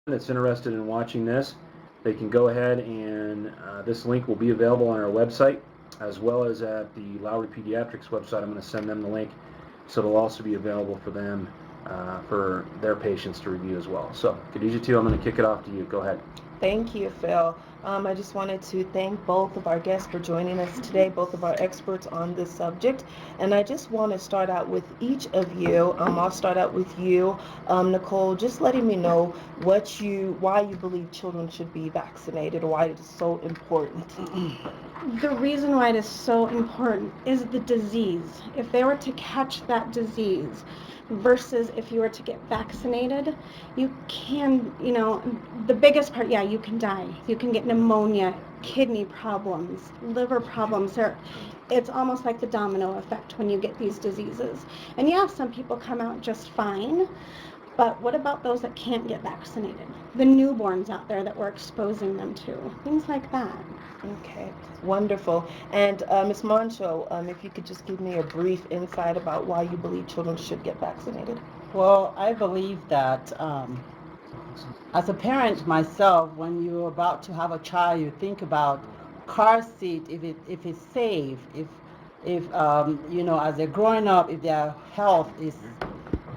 that's interested in watching this, they can go ahead and this link will be available on our website as well as at the Lowry Pediatrics website. I'm going to send them the link, so it'll also be available for them for their patients to review as well. So, Khadijatu, I'm going to kick it off to you. Go ahead. Thank you, Phil. I just wanted to thank both of our guests for joining us today, both of our experts on this subject. And I just want to start out with each of you. I'll start out with you, Nicole, just letting me know why you believe children should be vaccinated, or why it is so important. The reason why it is so important is the disease. If they were to catch that disease versus if you were to get vaccinated, you can, the biggest part, you can die. You can get pneumonia, kidney problems, liver problems. It's almost like the domino effect when you get these diseases. And some people come out just fine. But what about those that can't get vaccinated? The newborns out there that we're exposing them to, things like that. Okay, wonderful. And Ms. Mancho, if you could just give me a brief insight about why you believe children should get vaccinated. Well, I believe that as a parent myself, when you're about to have a child, you think about car seat, if it's safe, if as they're growing up, if their health is,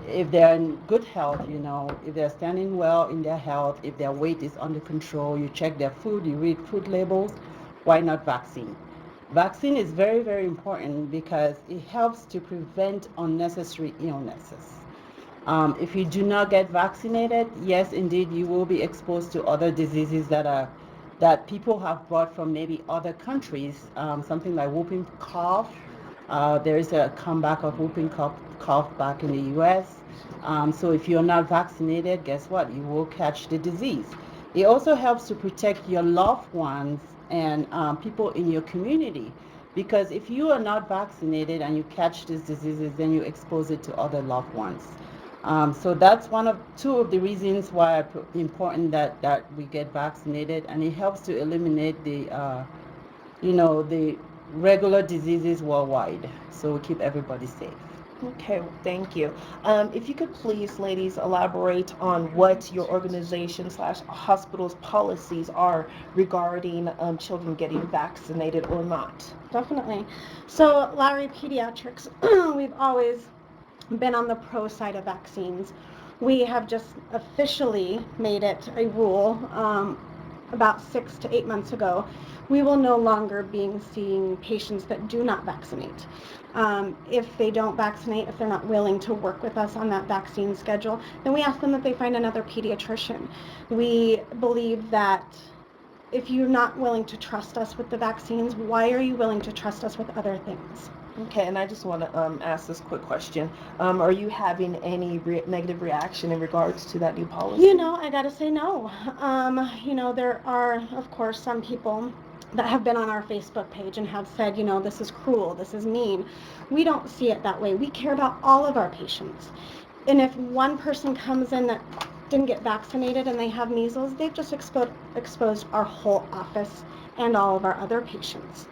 if they're in good health, if they're standing well in their health, if their weight is under control, you check their food, you read food labels, why not vaccine? Vaccine is very, very important because it helps to prevent unnecessary illnesses. If you do not get vaccinated, yes, indeed, you will be exposed to other diseases that people have brought from maybe other countries, something like whooping cough. There is a comeback of whooping cough back in the U.S. So if you're not vaccinated, guess what? You will catch the disease. It also helps to protect your loved ones and people in your community, because if you are not vaccinated and you catch these diseases, then you expose it to other loved ones. So that's two of the reasons why it's important that we get vaccinated, and it helps to eliminate the regular diseases worldwide, so we keep everybody safe. Okay, thank you. If you could please, ladies, elaborate on what your organization/hospital's policies are regarding children getting vaccinated or not. Definitely. So Lowry Pediatrics, we've always been on the pro side of vaccines. We have just officially made it a rule about 6 to 8 months ago. We will no longer be seeing patients that do not vaccinate. If they don't vaccinate, if they're not willing to work with us on that vaccine schedule, then we ask them that they find another pediatrician. We believe that if you're not willing to trust us with the vaccines, why are you willing to trust us with other things? Okay, and I just want to ask this quick question. Are you having any negative reaction in regards to that new policy? I gotta say no. There are, of course, some people that have been on our Facebook page and have said, this is cruel, this is mean. We don't see it that way. We care about all of our patients. And if one person comes in that didn't get vaccinated and they have measles, they've just exposed our whole office and all of our other patients.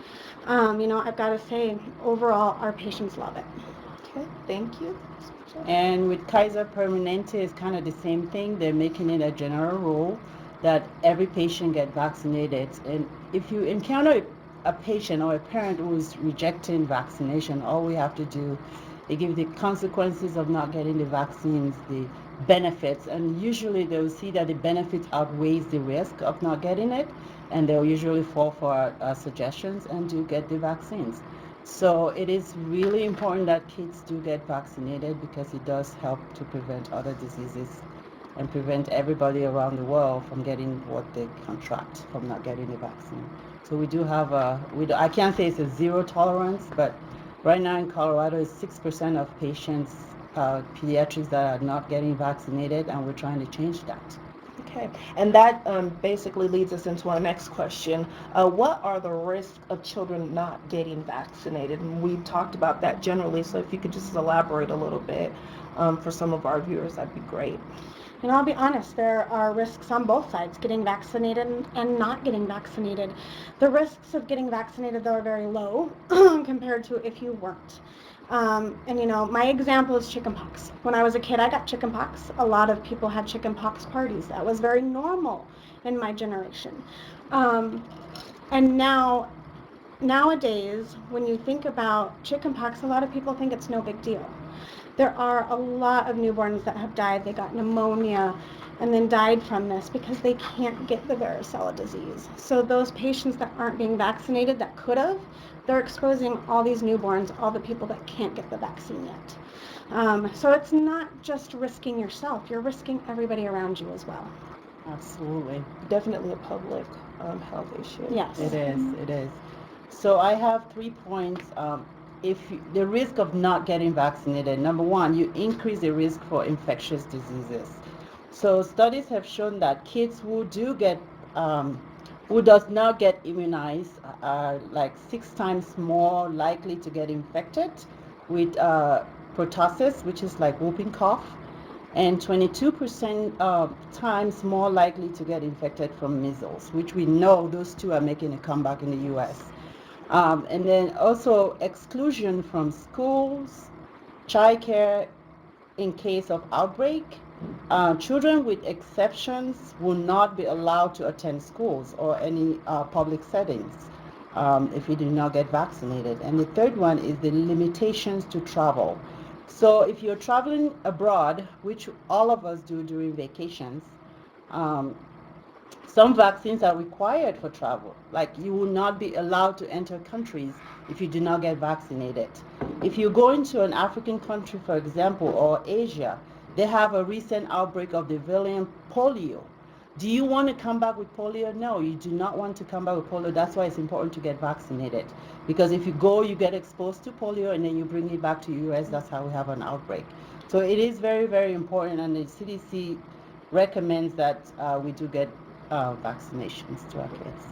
I've got to say, overall, our patients love it. Okay, thank you. And with Kaiser Permanente, it's kind of the same thing. They're making it a general rule that every patient get vaccinated. And if you encounter a patient or a parent who is rejecting vaccination, all we have to do is give the consequences of not getting the vaccines, the benefits, and usually they'll see that the benefits outweighs the risk of not getting it, and they'll usually fall for our suggestions and do get the vaccines. So it is really important that kids do get vaccinated because it does help to prevent other diseases and prevent everybody around the world from getting what they contract from not getting the vaccine. So we do have I can't say it's a zero tolerance, but right now in Colorado, it's 6% of patients, pediatrics, that are not getting vaccinated, and we're trying to change that. Okay, and that basically leads us into our next question. What are the risks of children not getting vaccinated? And we've talked about that generally, so if you could just elaborate a little bit for some of our viewers, that'd be great. I'll be honest, there are risks on both sides, getting vaccinated and not getting vaccinated. The risks of getting vaccinated, though, are very low compared to if you weren't. And you know, my example is chickenpox. When I was a kid, I got chickenpox. A lot of people had chickenpox parties. That was very normal in my generation. And nowadays, when you think about chickenpox, a lot of people think it's no big deal. There are a lot of newborns that have died. They got pneumonia and then died from this because they can't get the varicella disease. So those patients that aren't being vaccinated that could have, they're exposing all these newborns, all the people that can't get the vaccine yet. So it's not just risking yourself, you're risking everybody around you as well. Absolutely. Definitely a public health issue. Yes. It is. So I have 3 points. The risk of not getting vaccinated, number one, you increase the risk for infectious diseases. So studies have shown that kids who does not get immunized are like 6 times more likely to get infected with pertussis, which is like whooping cough, and 22% times more likely to get infected from measles, which we know those two are making a comeback in the U.S. And then also exclusion from schools, childcare in case of outbreak. Children with exceptions will not be allowed to attend schools or any public settings if you do not get vaccinated. And the third one is the limitations to travel. So if you're traveling abroad, which all of us do during vacations, some vaccines are required for travel. Like you will not be allowed to enter countries if you do not get vaccinated. If you go into an African country, for example, or Asia, they have a recent outbreak of the variant polio. Do you want to come back with polio? No, you do not want to come back with polio. That's why it's important to get vaccinated. Because if you go, you get exposed to polio and then you bring it back to US, that's how we have an outbreak. So it is very, very important, and the CDC recommends that we do get vaccinations to our kids.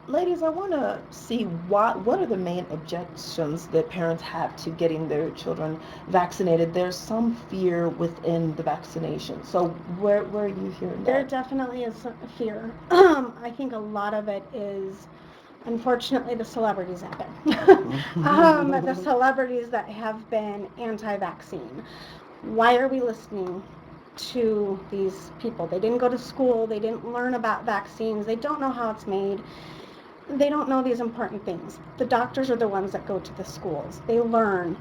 Ladies, I want to see what are the main objections that parents have to getting their children vaccinated. There's some fear within the vaccination. So where are you hearing that? There definitely is a fear. I think a lot of it is, unfortunately, the celebrities out there. The celebrities that have been anti-vaccine. Why are we listening to these people? They didn't go to school, they didn't learn about vaccines, they don't know how it's made, they don't know these important things. The doctors are the ones that go to the schools, they learn.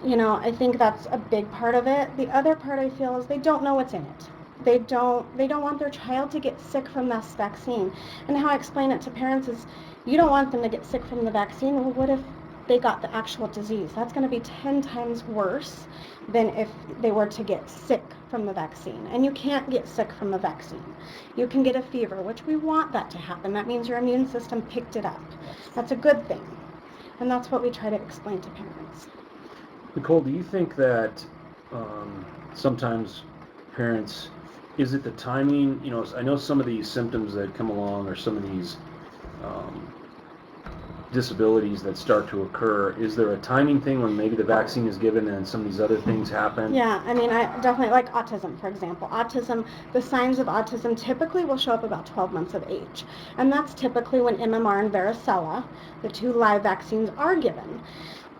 You know, I think that's a big part of it. The other part I feel is they don't know what's in it. They don't want their child to get sick from this vaccine. And how I explain it to parents is, you don't want them to get sick from the vaccine. Well, what if they got the actual disease? That's going to be 10 times worse than if they were to get sick from the vaccine. And you can't get sick from the vaccine. You can get a fever, which we want that to happen. That means your immune system picked it up. That's a good thing. And that's what we try to explain to parents. Nicole, do you think that sometimes parents, is it the timing? You know, I know some of these symptoms that come along, or some of these disabilities that start to occur. Is there a timing thing when maybe the vaccine is given and some of these other things happen? Yeah, I mean, I definitely like autism, for example. Autism, the signs of autism typically will show up about 12 months of age. And that's typically when MMR and varicella, the 2 live vaccines, are given.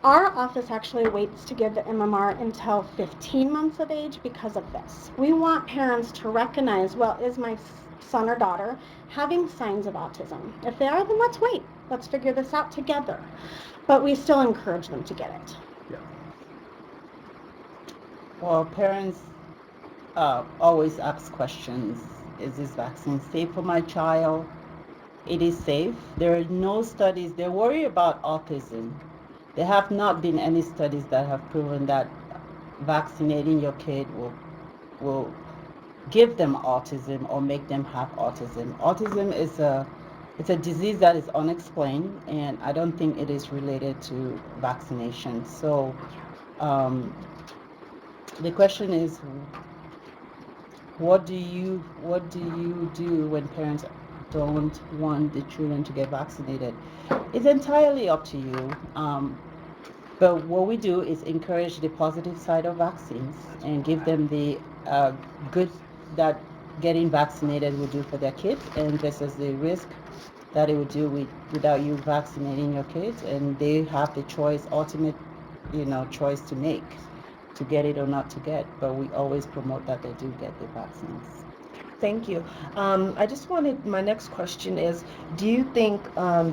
Our office actually waits to give the MMR until 15 months of age because of this. We want parents to recognize, well, is my son or daughter having signs of autism? If they are, then let's wait. Let's figure this out together. But we still encourage them to get it. Yeah. Well, parents always ask questions. Is this vaccine safe for my child? It is safe. There are no studies. They worry about autism. There have not been any studies that have proven that vaccinating your kid will give them autism or make them have autism. Autism is it's a disease that is unexplained, and I don't think it is related to vaccination. So the question is, what do you do when parents don't want the children to get vaccinated? It's entirely up to you. But what we do is encourage the positive side of vaccines and give them the good that getting vaccinated will do for their kids, and versus the risk that it would do without you vaccinating your kids, and they have the choice, ultimate, choice to make, to get it or not to get. But we always promote that they do get the vaccines. Thank you. I just wanted, my next question is, do you think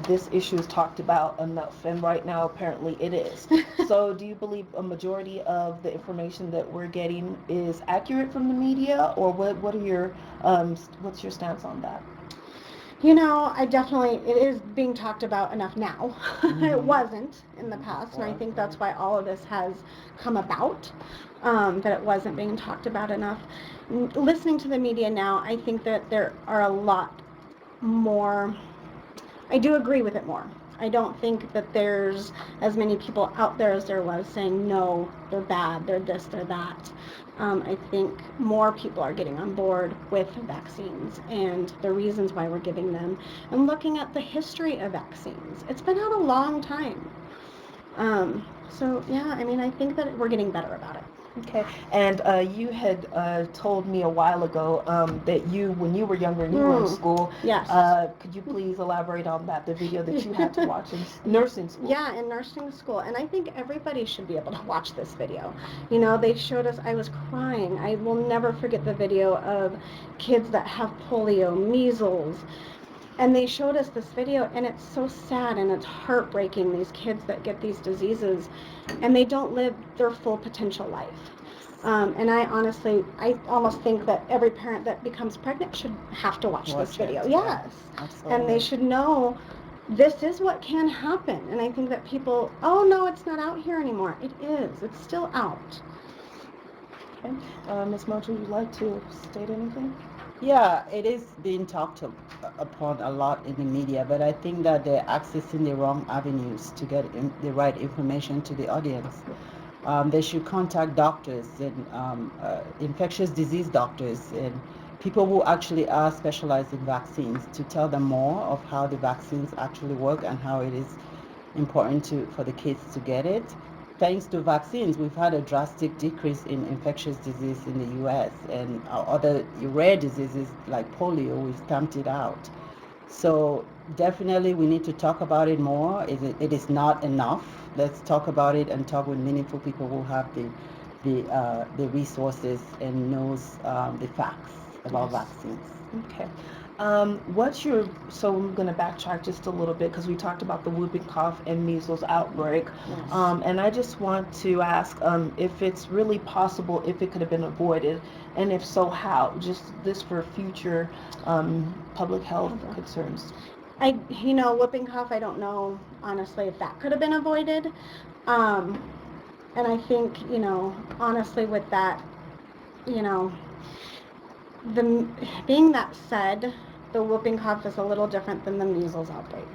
this issue is talked about enough? And right now, apparently it is. So do you believe a majority of the information that we're getting is accurate from the media, or what are your, what's your stance on that? It is being talked about enough now. It wasn't in the past, and I think that's why all of this has come about, that it wasn't being talked about enough. Listening to the media now, I think that there are a lot more, I do agree with it more. I don't think that there's as many people out there as there was saying, no, they're bad, they're this, they're that. I think more people are getting on board with vaccines and the reasons why we're giving them, and looking at the history of vaccines. It's been out a long time. I think that we're getting better about it. Okay, and you had told me a while ago that when you were younger and you were in school, yes. Could you please elaborate on that, the video that you had to watch in nursing school? Yeah, in nursing school, and I think everybody should be able to watch this video. They showed us, I was crying. I will never forget the video of kids that have polio, measles, and they showed us this video, and it's so sad and it's heartbreaking, these kids that get these diseases and they don't live their full potential life. And I almost think that every parent that becomes pregnant should have to watch this video. Yes. Absolutely. And they should know this is what can happen. And I think that people, oh no, it's not out here anymore. It is. It's still out. Okay. Ms. Mancho, would you like to state anything? Yeah, it is being talked upon a lot in the media, but I think that they're accessing the wrong avenues to get the right information to the audience. They should contact doctors and infectious disease doctors and people who actually are specialized in vaccines to tell them more of how the vaccines actually work and how it is important for the kids to get it. Thanks to vaccines, we've had a drastic decrease in infectious disease in the U.S. and other rare diseases like polio, we've stamped it out. So definitely we need to talk about it more. It is not enough. Let's talk about it and talk with meaningful people who have the resources and knows the facts about vaccines. Okay. So I'm going to backtrack just a little bit because we talked about the whooping cough and measles outbreak. Yes. And I just want to ask if it's really possible, if it could have been avoided, and if so, how? Just this for future public health concerns. Whooping cough, I don't know, honestly, if that could have been avoided. And I think, honestly, with that, being that said, the whooping cough is a little different than the measles outbreak.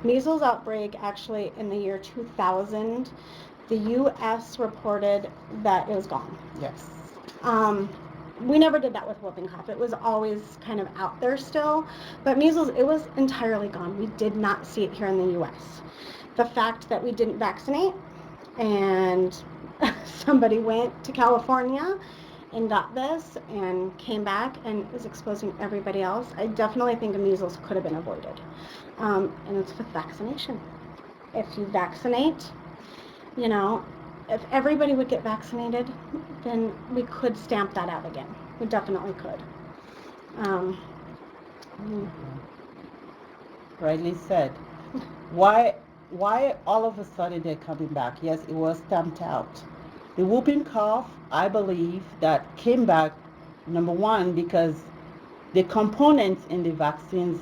Measles outbreak, actually, in the year 2000, the U.S. reported that it was gone. Yes. We never did that with whooping cough. It was always kind of out there still. But measles, it was entirely gone. We did not see it here in the U.S. The fact that we didn't vaccinate and somebody went to California and got this and came back and is exposing everybody else, I definitely think measles could have been avoided. And it's with vaccination. If you vaccinate, if everybody would get vaccinated, then we could stamp that out again. We definitely could. Rightly said. Why all of a sudden they're coming back? Yes, it was stamped out. The whooping cough, I believe, that came back, number one, because the components in the vaccines,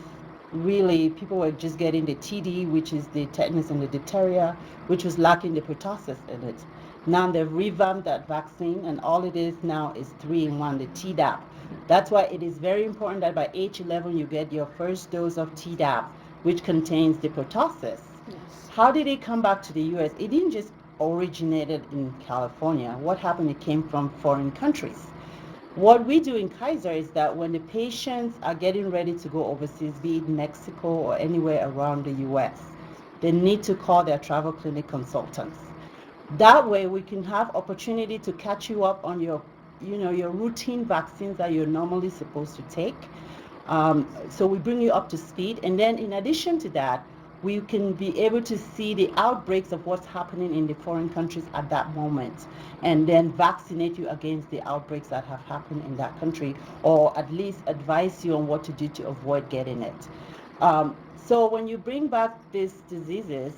really, people were just getting the TD, which is the tetanus and the diphtheria, which was lacking the pertussis in it. Now they've revamped that vaccine, and all it is now is 3-in-1, the Tdap. That's why it is very important that by age 11 you get your first dose of Tdap, which contains the pertussis. Yes. How did it come back to the U.S.? It didn't just originated in California. What happened? It came from foreign countries. What we do in Kaiser is that when the patients are getting ready to go overseas, be it Mexico or anywhere around the U.S., they need to call their travel clinic consultants. That way we can have opportunity to catch you up on your routine vaccines that you're normally supposed to take. So we bring you up to speed, and then in addition to that, we can be able to see the outbreaks of what's happening in the foreign countries at that moment, and then vaccinate you against the outbreaks that have happened in that country, or at least advise you on what to do to avoid getting it. So when you bring back these diseases,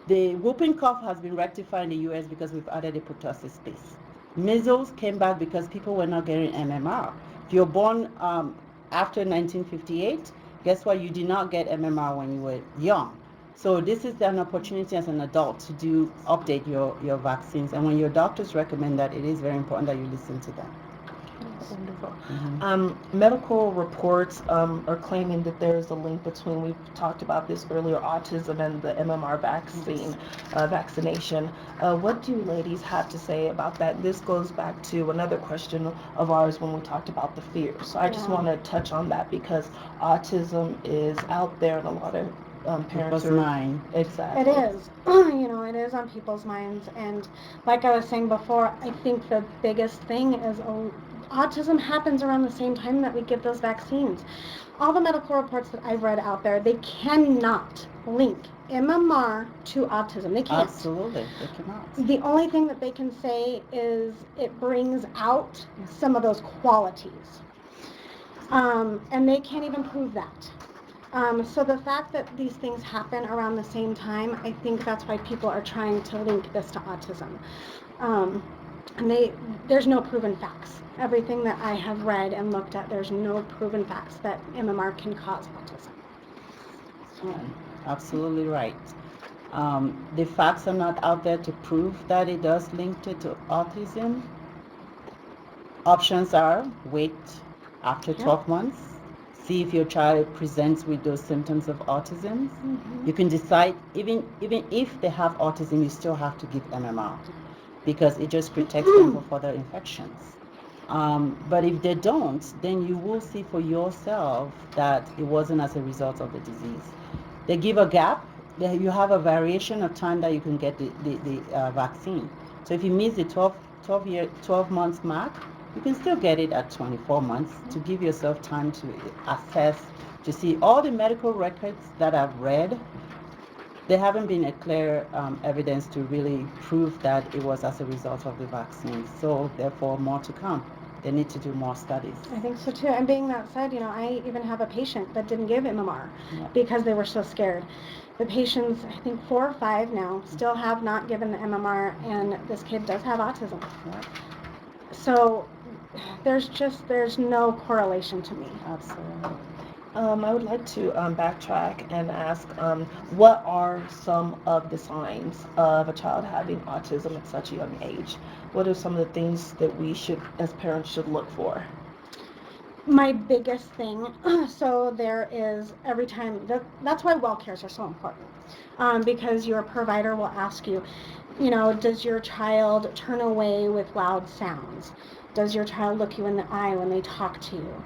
the whooping cough has been rectified in the U.S. because we've added a pertussis space. Measles came back because people were not getting MMR. If you're born after 1958, guess what? You did not get MMR when you were young. So this is an opportunity as an adult to update your vaccines. And when your doctors recommend that, it is very important that you listen to them. Wonderful. Mm-hmm. Medical reports are claiming that there is a link between, we've talked about this earlier, autism and the MMR vaccine, vaccination. What do you ladies have to say about that? This goes back to another question of ours when we talked about the fears. So I just want to touch on that because autism is out there and a lot of parents People's mind. Exactly. It is. It is on people's minds. And like I was saying before, I think the biggest thing is autism happens around the same time that we give those vaccines. All the medical reports that I've read out there, they cannot link MMR to autism. They can't. Absolutely, they cannot. The only thing that they can say is it brings out some of those qualities. And they can't even prove that. So the fact that these things happen around the same time, I think that's why people are trying to link this to autism. And there's no proven facts. Everything that I have read and looked at, there's no proven facts that MMR can cause autism. Absolutely right. The facts are not out there to prove that it does link it to autism. Options are wait after 12 months, see if your child presents with those symptoms of autism. You can decide, even if they have autism, you still have to give MMR because it just protects them for further infections. But if they don't, then you will see for yourself that it wasn't as a result of the disease. They give a gap. You have a variation of time that you can get the vaccine. So if you miss the 12 months mark, you can still get it at 24 months to give yourself time to assess, to see all the medical records that I've read. There haven't been a clear evidence to really prove that it was as a result of the vaccine. So therefore, more to come. They need to do more studies. I think so too. And being that said, I even have a patient that didn't give MMR because they were so scared. The patients, I think 4 or 5 now, still have not given the MMR, and this kid does have autism. So there's no correlation to me. Absolutely. I would like to backtrack and ask, what are some of the signs of a child having autism at such a young age? What are some of the things that we should, as parents, should look for? My biggest thing, so there is every time, that's why well cares are so important, because your provider will ask you, does your child turn away with loud sounds? Does your child look you in the eye when they talk to you?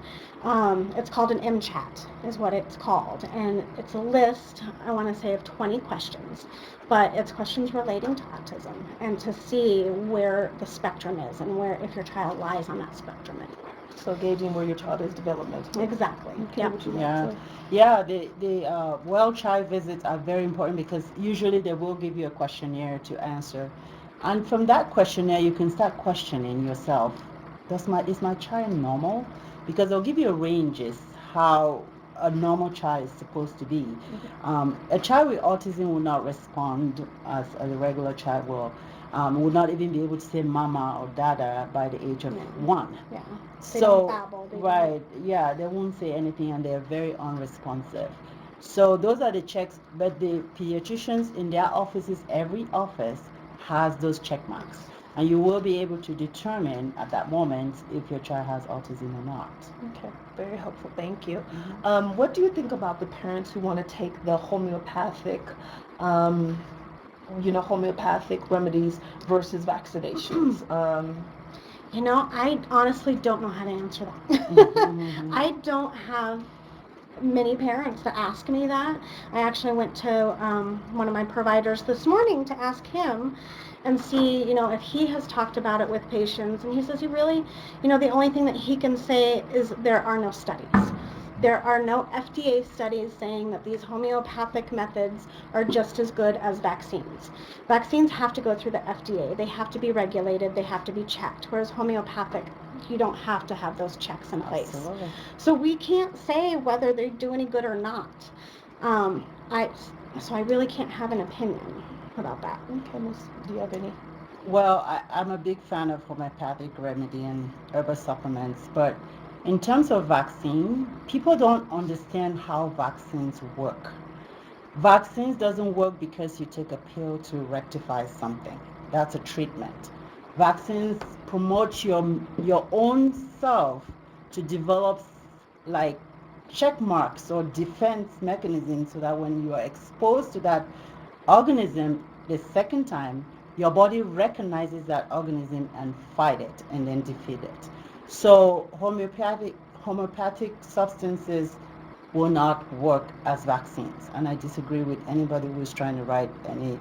It's called an MCHAT is what it's called, and it's a list, I want to say, of 20 questions, but it's questions relating to autism and to see where the spectrum is and where, if your child lies on that spectrum anywhere. So gauging where your child is developmentally. Exactly. Okay, The well child visits are very important because usually they will give you a questionnaire to answer, and from that questionnaire you can start questioning yourself. Is my child normal? Because they'll give you ranges how a normal child is supposed to be. A child with autism will not respond as a regular child will. Will not even be able to say mama or dada by the age of 1. Yeah. So They don't babble, they won't say anything, and they're very unresponsive. So those are the checks, but the pediatricians in their offices, every office has those check marks. And you will be able to determine at that moment if your child has autism or not. Okay, very helpful. Thank you. What do you think about the parents who want to take the homeopathic, homeopathic remedies versus vaccinations? I honestly don't know how to answer that. I don't have many parents to ask me that. I actually went to one of my providers this morning to ask him and see, if he has talked about it with patients. And he says he really, the only thing that he can say is there are no studies. There are no FDA studies saying that these homeopathic methods are just as good as vaccines. Vaccines have to go through the FDA. They have to be regulated. They have to be checked. Whereas homeopathic, you don't have to have those checks in place. Absolutely. So we can't say whether they do any good or not. So I really can't have an opinion about that. Okay, Miss, do you have any? Well, I'm a big fan of homeopathic remedy and herbal supplements, but in terms of vaccine, people don't understand how vaccines work. Vaccines doesn't work because you take a pill to rectify something. That's a treatment. Vaccines promote your own self to develop like check marks or defense mechanisms so that when you are exposed to that organism the second time, your body recognizes that organism and fight it and then defeat it. So homeopathic substances will not work as vaccines, and I disagree with anybody who's trying to write any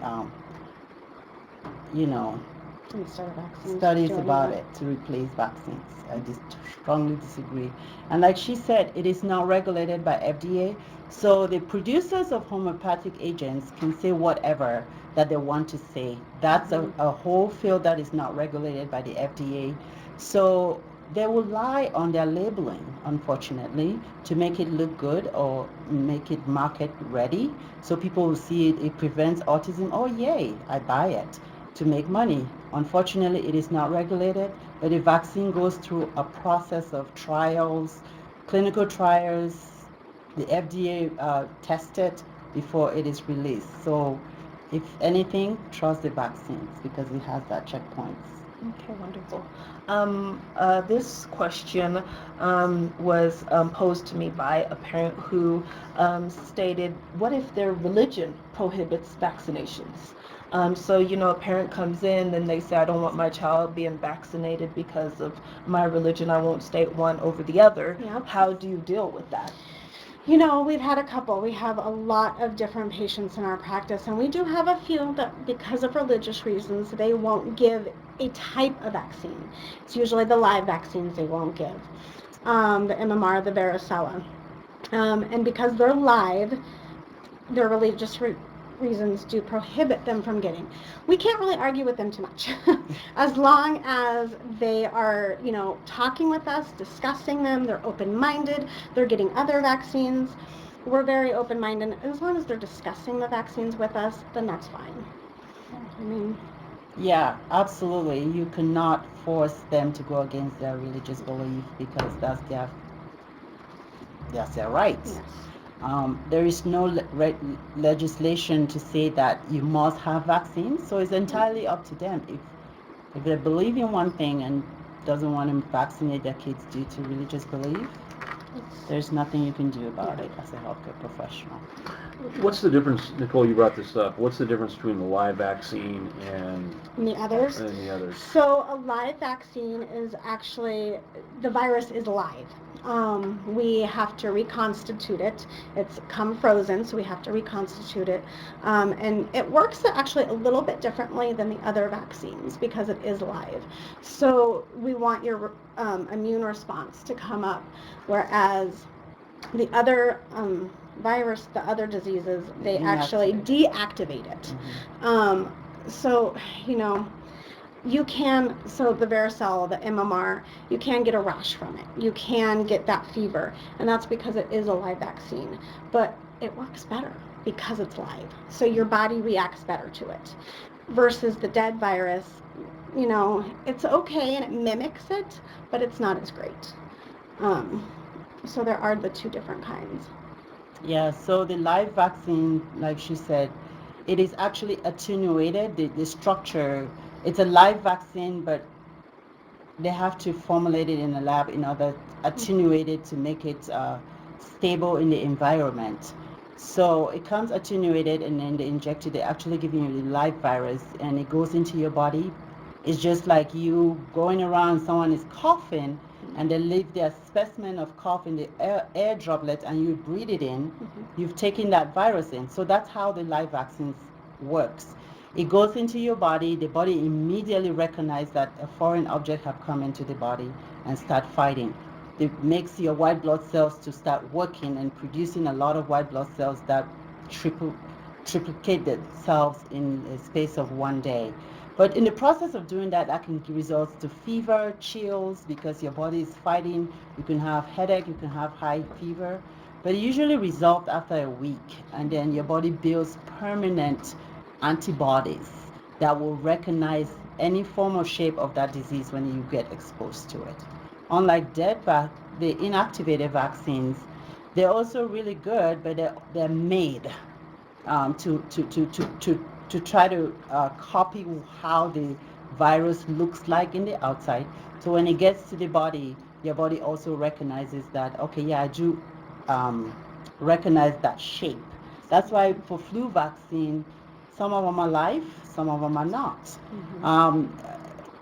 studies about it to replace vaccines. I just strongly disagree. And like she said, it is not regulated by FDA, so the producers of homeopathic agents can say whatever that they want to say. That's a whole field that is not regulated by the FDA. So they will lie on their labeling, unfortunately, to make it look good or make it market ready. So people will see it prevents autism. Oh, yay, I buy it to make money. Unfortunately, it is not regulated, but the vaccine goes through a process of trials, clinical trials. The FDA tests it before it is released. So if anything, trust the vaccines because it has that checkpoints. Okay, wonderful. This question was posed to me by a parent who stated, what if their religion prohibits vaccinations? So, a parent comes in and they say, I don't want my child being vaccinated because of my religion. I won't state one over the other. Yep. How do you deal with that? We've had a couple. We have a lot of different patients in our practice, and we do have a few that, because of religious reasons, they won't give a type of vaccine. It's usually the live vaccines they won't give, the MMR, the varicella. And because they're live, their religious reasons do prohibit them from getting. We can't really argue with them too much. As long as they are, talking with us, discussing them, they're open-minded, they're getting other vaccines. We're very open-minded. As long as they're discussing the vaccines with us, then that's fine. Yeah, absolutely. You cannot force them to go against their religious belief because that's their rights. Yes. There is no legislation to say that you must have vaccines, so it's entirely up to them. If they believe in one thing and doesn't want to vaccinate their kids due to religious belief, there's nothing you can do about it as a healthcare professional. What's the difference, Nicole, you brought this up, what's the difference between the live vaccine and the others? So a live vaccine is actually, the virus is live. We have to reconstitute it. It's come frozen, so we have to reconstitute it. And it works actually a little bit differently than the other vaccines because it is live. So we want your immune response to come up, whereas the other virus, the other diseases, they actually deactivate it. So, you can, so the varicella, the MMR, you can get a rash from it. You can get that fever, and that's because it is a live vaccine. But it works better because it's live. So your body reacts better to it. Versus the dead virus, it's okay and it mimics it, but it's not as great. So there are the two different kinds. Yeah, so the live vaccine, like she said, it is actually attenuated, the structure. It's a live vaccine, but they have to formulate it in a lab in order to attenuate it to make it stable in the environment. So it comes attenuated and then they inject it. They're actually giving you the live virus and it goes into your body. It's just like you going around, someone is coughing and they leave their specimen of cough in the air droplet and you breathe it in. You've taken that virus in. So that's how the live vaccines works. It goes into your body. The body immediately recognizes that a foreign object have come into the body and start fighting. it makes your white blood cells to start working and producing a lot of white blood cells that triplicate themselves in a space of 1 day. But in the process of doing that, that can result to fever, chills, because your body is fighting. You can have headache, you can have high fever, but it usually resolves after a week, and then your body builds permanent antibodies that will recognize any form or shape of that disease when you get exposed to it. Unlike the inactivated vaccines, they're also really good, but they're made to try to copy how the virus looks like in the outside. So when it gets to the body, your body also recognizes that, okay, yeah, I do recognize that shape. That's why for flu vaccine, some of them are live, some of them are not.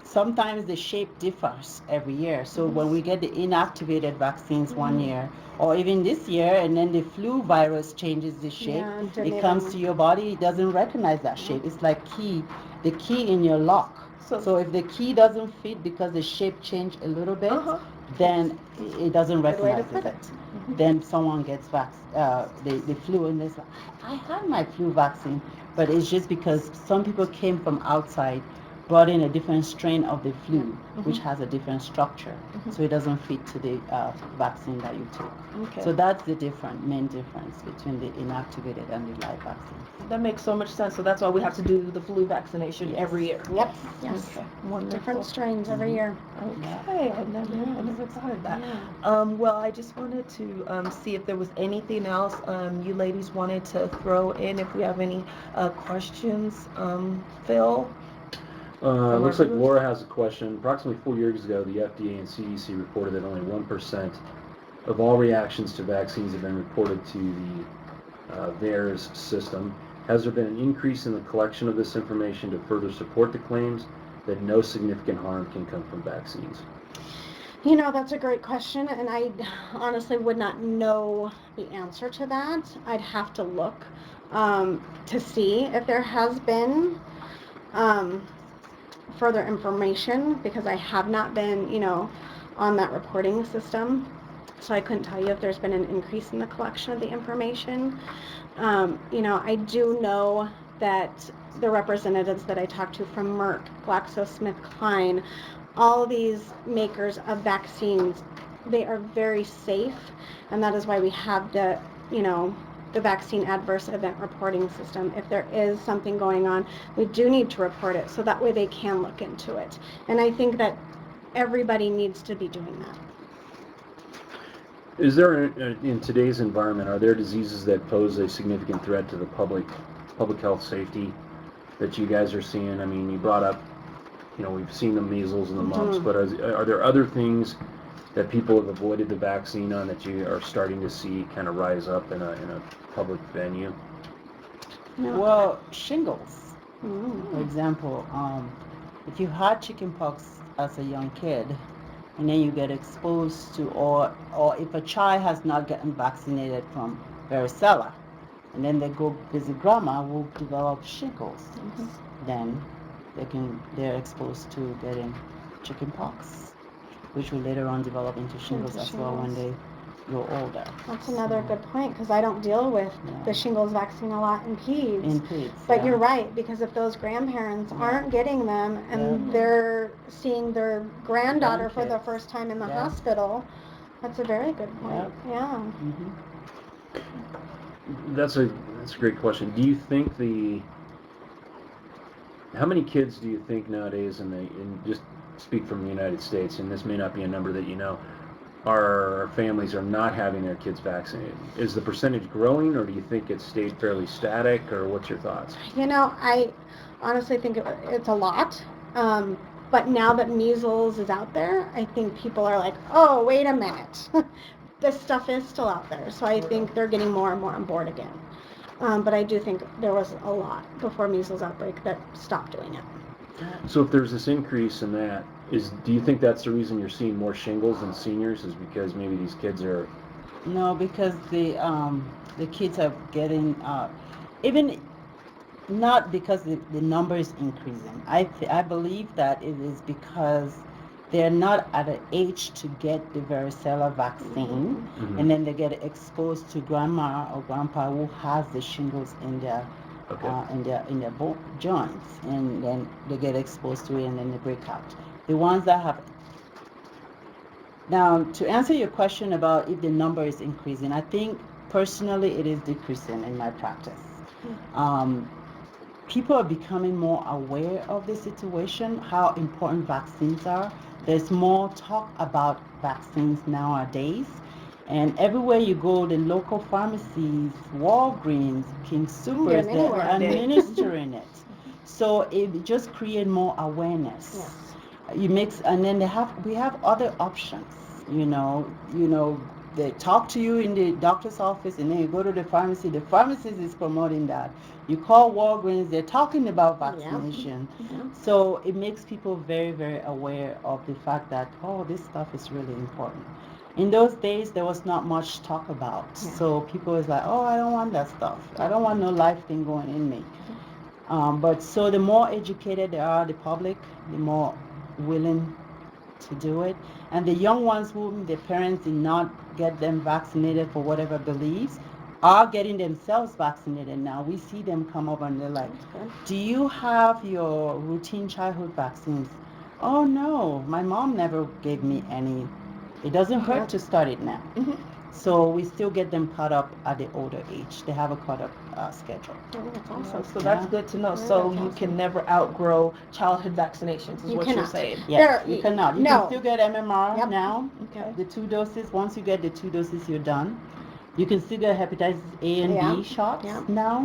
Sometimes the shape differs every year. So when we get the inactivated vaccines 1 year, or even this year, and then the flu virus changes the shape, it comes to your body, it doesn't recognize that shape. It's like the key in your lock. So if the key doesn't fit because the shape changed a little bit, then it doesn't recognize it. Then someone gets the flu, and they say, I had my flu vaccine, but it's just because some people came from outside, brought in a different strain of the flu, which has a different structure, so it doesn't fit to the vaccine that you took. Okay. So that's the main difference between the inactivated and the live vaccine. That makes so much sense. So that's why we have to do the flu vaccination every year. Yep. Yes. Okay. Wonderful. Different strains every year. Okay, I never thought of that. Well, I just wanted to see if there was anything else you ladies wanted to throw in, if we have any questions. Phil? Looks like Laura has a question. Approximately 4 years ago, the FDA and CDC reported that only 1% of all reactions to vaccines have been reported to the VAERS system. Has there been an increase in the collection of this information to further support the claims that no significant harm can come from vaccines? You know, that's a great question, and I honestly would not know the answer to that. I'd have to look to see if there has been further information, because I have not been, on that reporting system. So I couldn't tell you if there's been an increase in the collection of the information. I do know that the representatives that I talked to from Merck, GlaxoSmithKline, all these makers of vaccines, they are very safe, and that is why we have the vaccine adverse event reporting system. If there is something going on, we do need to report it, so that way they can look into it. And I think that everybody needs to be doing that. Is there, in today's environment, are there diseases that pose a significant threat to the public health safety that you guys are seeing? I mean, you brought up, we've seen the measles and the mumps, but are there other things that people have avoided the vaccine on that you are starting to see kind of rise up in a public venue? Well, shingles, for example. If you had chickenpox as a young kid, and then you get exposed to, or if a child has not gotten vaccinated from varicella, and then they go visit grandma, will develop shingles. Then they're exposed to getting chickenpox, which will later on develop into shingles as well when they grow older. That's another good point, because I don't deal with the shingles vaccine a lot in peds. But you're right, because if those grandparents aren't getting them and they're seeing their granddaughter for the first time in the hospital, that's a very good point. That's a great question. Do you think how many kids do you think nowadays, and just speak from the United States, and this may not be a number that you know, our families are not having their kids vaccinated? Is the percentage growing, or do you think it's stayed fairly static, or what's your thoughts? I honestly think it's a lot. But now that measles is out there, I think people are like, oh, wait a minute. This stuff is still out there. So I think they're getting more and more on board again. But I do think there was a lot before measles outbreak that stopped doing it. So if there's this increase in that, do you think that's the reason you're seeing more shingles in seniors, is because maybe these kids are... No, because the kids are getting, even not because the number is increasing. I believe that it is because they're not at an age to get the varicella vaccine, Mhm. and then they get exposed to grandma or grandpa who has the shingles in their Okay. in their joints, and then they get exposed to it, and then they break out. The ones that have. Now, to answer your question about if the number is increasing, I think personally it is decreasing in my practice. People are becoming more aware of the situation, how important vaccines are. There's more talk about vaccines nowadays. And everywhere you go, the local pharmacies, Walgreens, King Supers, get they're anywhere. administering it. So it just creates more awareness. Yes. You mix, and then we have other options. You know, they talk to you in the doctor's office, and then you go to the pharmacy. The pharmacist is promoting that. You call Walgreens, they're talking about vaccination. Yeah. So it makes people very, very aware of the fact that, oh, this stuff is really important. In those days, there was not much talk about. Yeah. So people was like, oh, I don't want that stuff. I don't want no life thing going in me. But so the more educated they are, the public, the more willing to do it. And the young ones whom their parents did not get them vaccinated for whatever beliefs are getting themselves vaccinated now. We see them come up and they're like, do you have your routine childhood vaccines? Oh no, my mom never gave me any. It doesn't hurt to start it now. Mhm. So we still get them caught up at the older age. They have a caught up schedule. Oh, that's Awesome. awesome. So that's Yeah. good to know. Yeah, So that's you awesome. can never outgrow childhood vaccinations, is You what you're cannot. saying. Yes, There- you cannot. You no. can still get MMR Yep. now. Okay. The 2 doses. Once you get the 2 doses, you're done. You can still get hepatitis A and Yeah. B shots Yeah. now.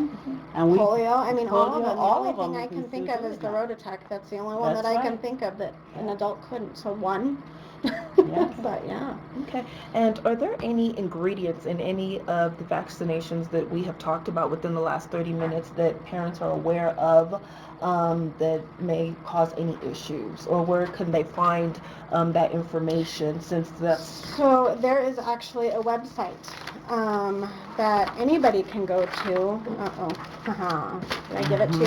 And we Polio, I mean, all of Polio, them. The all only of them thing you I can can think still of do is it the now. Rototech. That's the only one That's that I can right. think of that an Yeah. adult couldn't. So one. Yes. But yeah. Okay. And are there any ingredients in any of the vaccinations that we have talked about within the last 30 minutes that parents are aware of that may cause any issues? Or where can they find that information, since that's... So there is actually a website that anybody can go to. Did I give it to you?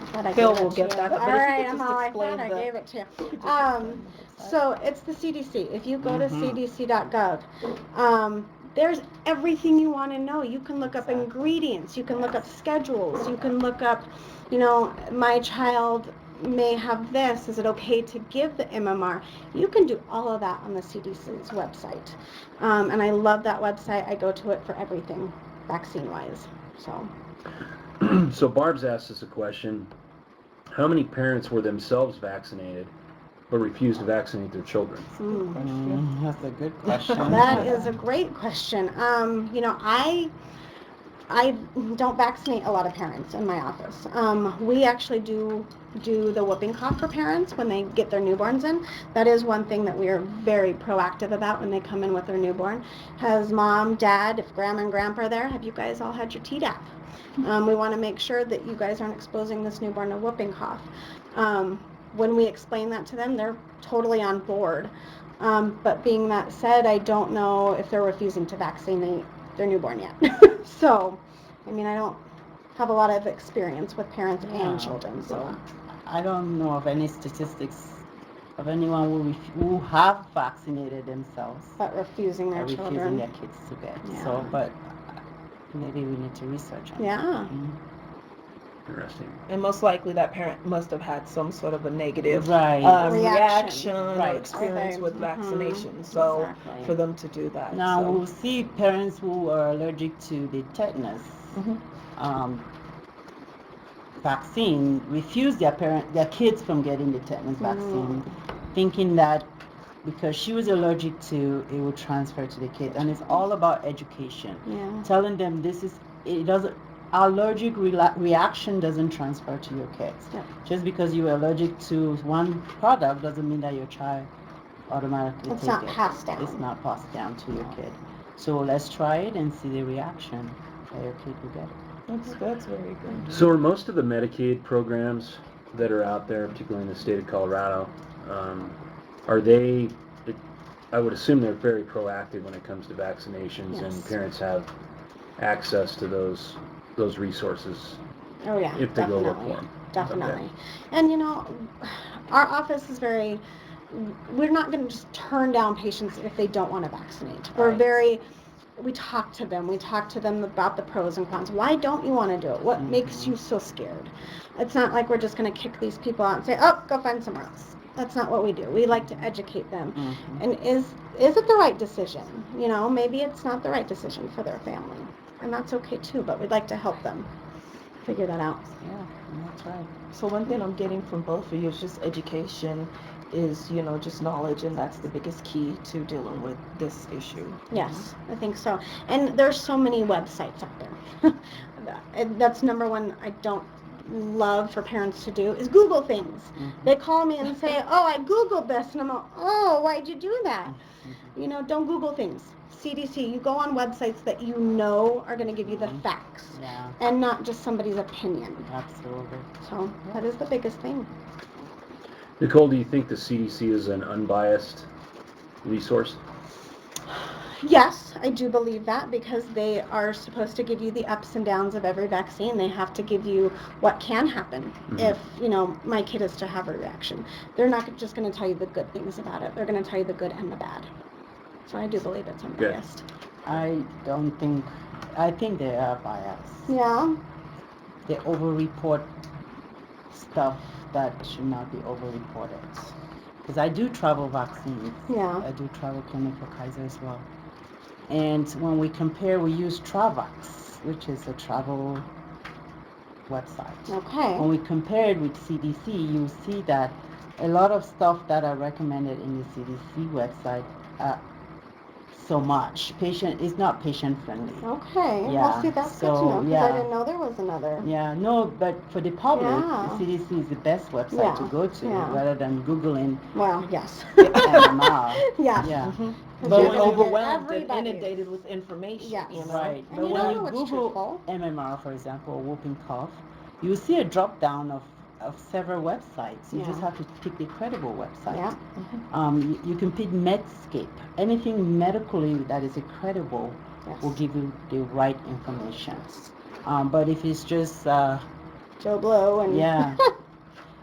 I thought I Phil gave it will to get you. that up, All but if you right, could just I thought explain I the- gave it to you. So it's the CDC. If you go to cdc.gov, there's everything you want to know. You can look up Exactly. ingredients. You can look up schedules. You can look up, my child may have this. Is it okay to give the MMR? You can do all of that on the CDC's website. And I love that website. I go to it for everything vaccine-wise. So. So Barb's asked us a question. How many parents were themselves vaccinated but refused to vaccinate their children? That's a good question. That is a great question. I don't vaccinate a lot of parents in my office. We actually do the whooping cough for parents when they get their newborns in. That is one thing that we are very proactive about when they come in with their newborn. Has mom, dad, if grandma and grandpa are there, have you guys all had your Tdap? We want to make sure that you guys aren't exposing this newborn to whooping cough. When we explain that to them, they're totally on board. But being that said, I don't know if they're refusing to vaccinate their newborn yet. So, I don't have a lot of experience with parents Yeah. and children. So, I don't know of any statistics of anyone who have vaccinated themselves but refusing their or refusing children. their kids to get. Yeah. So, but maybe we need to research on Yeah. that. Interesting. And most likely that parent must have had some sort of a negative Right. reaction Right. or experience Okay. with vaccination. So Exactly. for them to do that. Now so. we'll see parents who are allergic to the tetanus Mhm. vaccine refuse their kids from getting the tetanus vaccine, thinking that because she was allergic to it would transfer to the kids. And it's all about education. Yeah. Telling them allergic reaction doesn't transfer to your kids. Yeah. Just because you're allergic to one product doesn't mean that your child automatically It's take not it. passed down. It's not passed down to your kid. So let's try it and see the reaction that your kid will get. That's very good. So are most of the Medicaid programs that are out there, particularly in the state of Colorado, are they, I would assume they're very proactive when it comes to vaccinations, and Yes. parents have access to those resources Oh yeah. if they definitely. go look for them. Definitely. And our office is very we're not going to just turn down patients if they don't want to vaccinate. We're Right. we talk to them. We talk to them about the pros and cons. Why don't you want to do it? What makes you so scared? It's not like we're just going to kick these people out and say, oh, go find somewhere else. That's not what we do. We like to educate them. And is it the right decision? You know, maybe it's not the right decision for their family. And that's okay too, but we'd like to help them figure that out. Yeah, that's right. So one thing I'm getting from both of you is just education is, you know, just knowledge, and that's the biggest key to dealing with this issue. Yes, I think so. And there's so many websites out there. That's number one I don't love for parents to do is Google things. They call me and say, oh, I Googled this. And I'm like, oh, why'd you do that? You know, don't Google things. CDC, you go on websites that you know are going to give you the facts and not just somebody's opinion. Absolutely. So that is the biggest thing. Nicole, do you think the CDC is an unbiased resource? Yes, I do believe that because they are supposed to give you the ups and downs of every vaccine. They have to give you what can happen if, you know, my kid is to have a reaction. They're not just going to tell you the good things about it. They're going to tell you the good and the bad. So I do believe it's unbiased. I think they are biased. Yeah. They over-report stuff that should not be over-reported. Because I do travel vaccines. Yeah. I do travel clinic for Kaiser as well. And when we compare, we use Travax, which is a travel website. Okay. When we compare it with CDC, you see that a lot of stuff that are recommended in the CDC website so much. It's not patient friendly. Okay. Yeah, Well, see, that's good to so, know because yeah. I didn't know there was another. Yeah, no, but for the public, Yeah. the CDC is the best website to go to rather than Googling Well, yes. MMR. Yes. Yeah. But You're we're gonna get overwhelmed and everybody. inundated with information. Yes. You know? Right. And But you when don't you know what's Google truthful. MMR, for example, or whooping cough, you see a drop down of several websites. You just have to pick the credible website. Yeah. You can pick Medscape. Anything medically that is credible will give you the right information. But if it's just Joe Blow and yeah.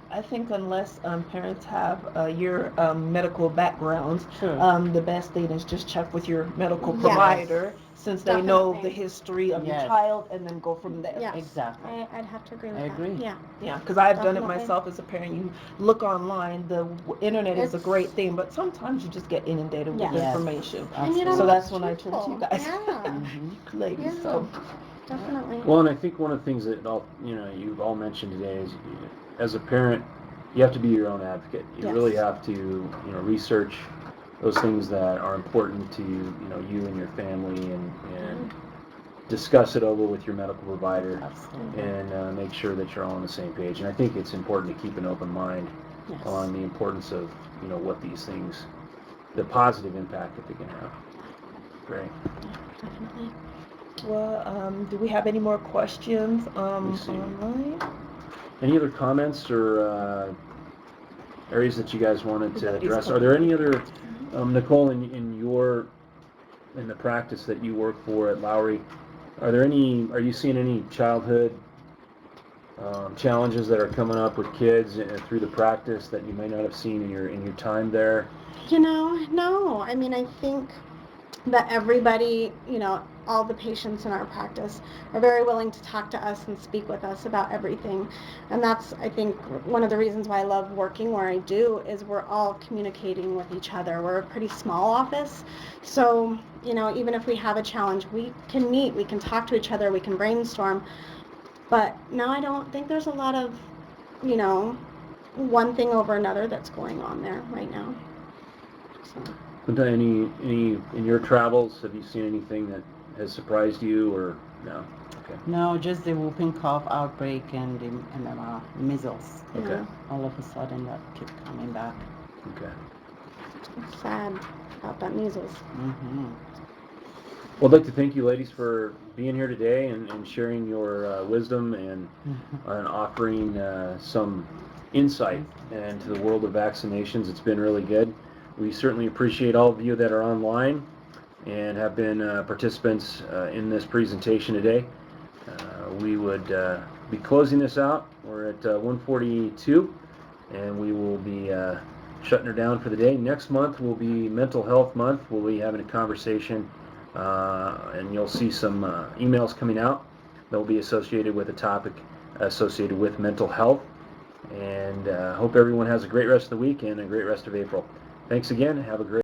I think unless parents have your medical background, Sure. the best thing is just check with your medical provider since they know the history of your child and then go from there. Yes. Exactly. I'd have to agree with I that. agree. Yeah. Yeah, because I've done it Definitely. myself as a parent. You look online, the internet is a great thing, but sometimes you just get inundated with Yes. information. And you don't So know that's what's when I turn to you guys, Yeah. ladies. Yeah. So Definitely. Well, and I think one of the things that you've all mentioned today is, as a parent, you have to be your own advocate. You really have to, research those things that are important to you and your family, and discuss it over with your medical provider, and make sure that you're all on the same page. And I think it's important to keep an open mind on the importance of what these things, the positive impact that they can have. Great. Definitely. well, do we have any more questions online? Any other comments or areas that you guys wanted to address? Are there any other, Nicole, in the practice that you work for at Lowry, are you seeing any childhood challenges that are coming up with kids through the practice that you may not have seen in your time there? No. I mean, I think that everybody, all the patients in our practice are very willing to talk to us and speak with us about everything. And that's, I think, one of the reasons why I love working where I do is we're all communicating with each other. We're a pretty small office. So, even if we have a challenge, we can meet, we can talk to each other, we can brainstorm. But no, I don't think there's a lot of, one thing over another that's going on there right now. So. Any in your travels, have you seen anything that has surprised you, or no? Okay. No, just the whooping cough outbreak and the measles. Okay. All of a sudden that kept coming back. Okay. It's sad about that measles. Well, I'd like to thank you, ladies, for being here today and sharing your wisdom and offering some insight into the world of vaccinations. It's been really good. We certainly appreciate all of you that are online and have been participants in this presentation today. We would be closing this out. We're at 1:42, and we will be shutting her down for the day. Next month will be Mental Health Month. We'll be having a conversation, and you'll see some emails coming out that will be associated with a topic associated with mental health. And hope everyone has a great rest of the week and a great rest of April. Thanks again. Have a great